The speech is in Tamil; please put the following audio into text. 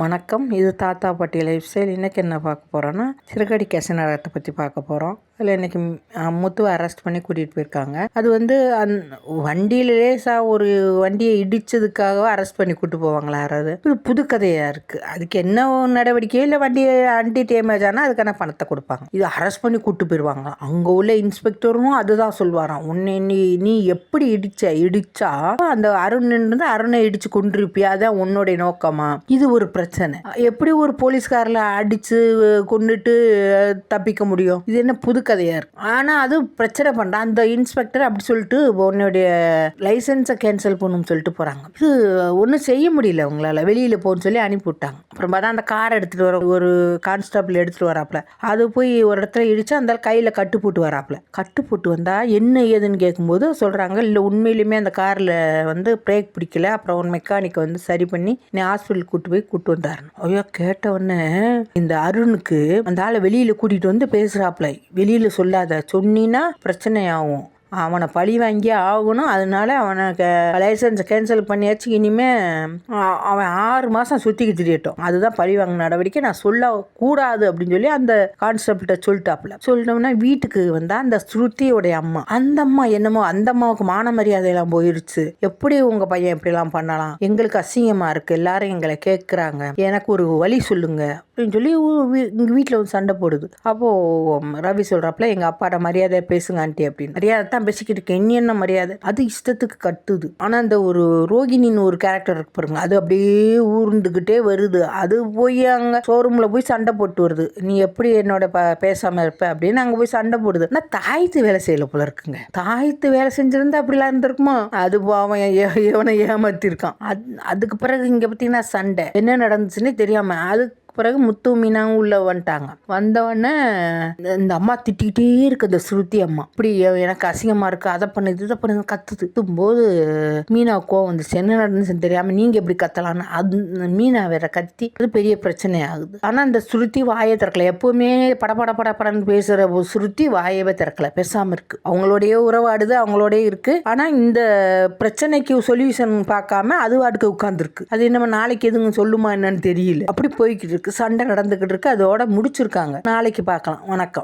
வணக்கம். இது தாத்தா பாட்டி லைஃப் ஸ்டைல். இன்றைக்கி என்ன பார்க்க போகிறோன்னா, சிறுகடி கேச நாடகத்தை பற்றி பார்க்க போகிறோம். அதில் இன்றைக்கி முத்துவை அரெஸ்ட் பண்ணி கூட்டிகிட்டு போயிருக்காங்க. அது வந்து வண்டியில் லேசாக ஒரு வண்டியை இடித்ததுக்காக அரெஸ்ட் பண்ணி கூப்பிட்டு போவாங்களா யாராவது? இது புது கதையாக இருக்குது. அதுக்கு என்ன நடவடிக்கையோ இல்லை வண்டியை அண்டி டேமேஜ் ஆனால் அதுக்கான பணத்தை கொடுப்பாங்க. இது அரெஸ்ட் பண்ணி கூப்பிட்டு போயிடுவாங்க. அங்கே உள்ள இன்ஸ்பெக்டரும் அதுதான் சொல்லுவாராம். உன்னை நீ எப்படி இடிச்சா அந்த அருணை இடிச்சு கொண்டிருப்பியா? அதான் உன்னுடைய நோக்கமா? இது ஒரு பிரச்சனை. எப்படி ஒரு போலீஸ்காரில் அடிச்சு கொண்டுட்டு தப்பிக்க முடியும்? இது என்ன புது கதையா இருக்கு. ஆனா அது பிரச்சனை பண்றான் அந்த இன்ஸ்பெக்டர். அப்படி சொல்லிட்டு உன்னுடைய லைசன்ஸை கேன்சல் பண்ணணும்னு சொல்லிட்டு போறாங்க. இது ஒன்றும் செய்ய முடியல அவங்களால. வெளியில போன்னு சொல்லி அனுப்பி விட்டாங்க. அப்புறம் பார்த்தா அந்த காரை எடுத்துட்டு வர ஒரு கான்ஸ்டபிள் எடுத்துட்டு வராப்புல. அது போய் ஒரு இடத்துல இடிச்சு அந்த கையில கட்டு போட்டு வராப்புல. கட்டு போட்டு வந்தா என்ன ஏதுன்னு கேட்கும்போது சொல்றாங்க, இல்லை உண்மையிலுமே அந்த கார்ல வந்து பிரேக் பிடிக்கல. அப்புறம் ஒரு மெக்கானிக் வந்து சரி பண்ணி நீ ஹாஸ்பிட்டல் கூட்டு வந்தாரு. ஐயோ, கேட்ட உடனே இந்த அருணுக்கு அந்த ஆளை வெளியில கூட்டிட்டு வந்து பேசுறாப்புல. வெளியில சொல்லாத, சொன்னீன்னா பிரச்சனை ஆகும், அவனை பழி வாங்கியே ஆகணும். அதனால அவனுக்கு லைசன்ஸை கேன்சல் பண்ணியாச்சு. இனிமே அவன் 6 மாதம் சுற்றிக்கு திரியட்டும். அதுதான் பழி வாங்க நடவடிக்கை. நான் சொல்ல கூடாது அப்படின்னு சொல்லி அந்த கான்ஸ்டபிள்கிட்ட சொல்லிட்டாப்புல. சொல்லிட்டோம்னா வீட்டுக்கு வந்தா அந்த ஸ்ருதியோடைய அம்மா. அந்த அம்மா என்னமோ அந்த அம்மாவுக்கு மான மரியாதையெல்லாம் போயிடுச்சு. எப்படி உங்க பையன் இப்படிலாம் பண்ணலாம்? எங்களுக்கு அசிங்கமா இருக்கு, எல்லாரும் எங்களை கேட்குறாங்க, எனக்கு ஒரு வழி சொல்லுங்க அப்படின்னு சொல்லி எங்கள் வீட்டில் வந்து சண்டை போடுது. அப்போது ரவி சொல்கிறாப்புல, எங்கள் அப்பாட்ட மரியாதை பேசுங்க ஆண்டி அப்படின்னு. மரியாதை தான் பேசிக்கிட்டு இருக்கேன், என்ன மரியாதை? அது இஷ்டத்துக்கு கட்டுது. ஆனால் அந்த ஒரு ரோகிணின்னு ஒரு கேரக்டர் இருக்கு பாருங்க, அது அப்படியே ஊர்ந்துக்கிட்டே வருது. அது போய் அங்கே ஷோரூமில் போய் சண்டை போட்டு வருது. நீ எப்படி என்னோட பேசாமல் இருப்ப அப்படின்னு அங்கே போய் சண்டை போடுது. ஆனால் தாயத்து வேலை செய்யல போல இருக்குங்க. தாயத்து வேலை செஞ்சிருந்தா அப்படிலாம் இருந்திருக்குமா? அது அவன் எவனை ஏமாத்திருக்கான். அதுக்கு பிறகு இங்கே பார்த்தீங்கன்னா சண்டை என்ன நடந்துச்சுன்னு தெரியாம அதுக்கு பிறகு முத்து மீனாவும் உள்ள வந்துட்டாங்க. வந்தவொடனே இந்த அம்மா திட்டிக்கிட்டே இருக்கு, அந்த ஸ்ருதி அம்மா. இப்படி எனக்கு அசிங்கமா இருக்கு, அதை பண்ணுது இதை பண்ணுது கத்துது போது மீனா கோவம் வந்துச்சு. என்ன நடந்துச்சுன்னு தெரியாம நீங்க எப்படி கத்தலான்னு அது மீனா வேற கத்தி அது பெரிய பிரச்சனை ஆகுது. ஆனா இந்த ஸ்ருதி வாயை திறக்கல. எப்பவுமே படன்னு பேசுற ஸ்ருதி வாயவே திறக்கல, பேசாம இருக்கு. அவங்களோடய உறவாடுது, அவங்களோடய இருக்கு. ஆனா இந்த பிரச்சனைக்கு சொல்யூஷன் பார்க்காம அது வாட்டுக்கு உட்கார்ந்துருக்கு. அது நம்ம நாளைக்கு எதுவும் சொல்லுமா என்னன்னு தெரியல. அப்படி போய்கிட்டு இருக்கு, சண்டை நடந்துகிட்டு இருக்கு. அதோட முடிச்சிருக்காங்க. நாளைக்கு பார்க்கலாம். வணக்கம்.